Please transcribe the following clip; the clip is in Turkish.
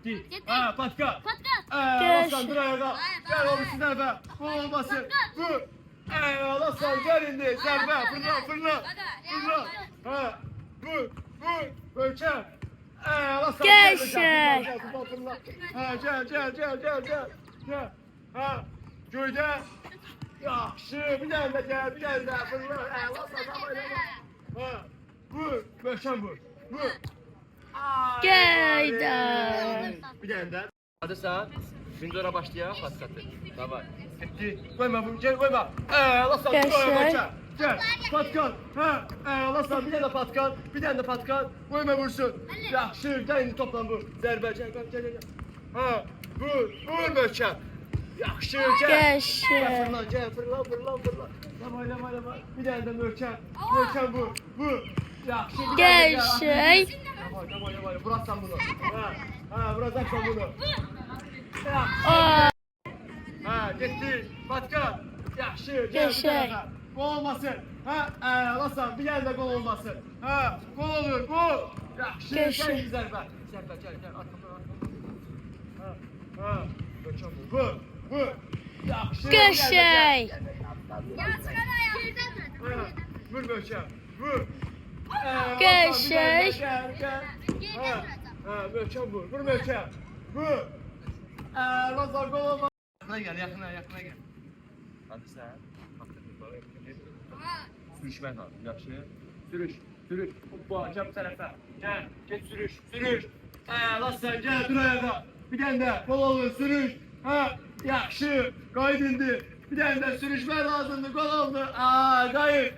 Gitti. Ha patka. Geç. Hasan dur ayağa. Gel oğlum şu tarafa. Bu olmasın. Vur. Hasan gel indi. Zerbe. Fırla fırla. Fırla. Ha. Vur. Vur. Ölçem. Hasan gel. Geç. Fırla. Ha gel gel gel gel gel. Gel. Ha. Göyde. Yaxşı. Bir tane de gel. Bir tane de fırla. Hasan ama ha. Vur. Ölçem vur. Vur. Geyda. Bir tane daha. Hadi sen. Şimdi ora başlayalım patkatı. Davay. Gitti. Koyma bunu. Gel koyma. Allah sana koyma. Gel. Patkan. Ha. Allah sana bir tane patkan. Bir tane de patkan. Koyma vursun. Yaxşı. Gel indi toplan vur. Zərbə. Gel gel gel gel. Ha. Vur. Vur möhkəm. Yaxşı. Gel. Geç. Fırlan gel. Fırlan fırlan fırlan. Davay davay davay. Bir tane de möhkəm. Möhkəm vur. Vur. Yaxşı. Geç. Davay davay davay. Vurarsan bunu. Ha. Vuracaksan bunu. Aa. Ha gitti. Patka. Yaxşı. Geçey. Gol olmasın. Ha. Alasan bir yerde gol olmasın. Ha. Gol olur. Gol. Yaxşı. Geçey. Gel zərbə. Zərbə gel gel. Arxadan arxadan. Ha. Ha. Göçəm vur. Vur. Vur. Yaxşı. Geçey. Ha. Vur möhkəm. Vur. Geçey. Gel gel. Ha. Ha möhkəm vur. Vur möhkəm. Vur. Lazar gol olmaz. Yakına gel, yakına gel. Hadi sen. Sürüş ben abi, yaxşı. Sürüş. Bu acaba bu tarafa. Gel, get sürüş. Lazar gel, dur ayağa. Bir tane de gol olur, sürüş. Ha, yaxşı. Qayıt indi. Bir tane de sürüşme lazımdı, gol oldu. Qayıt.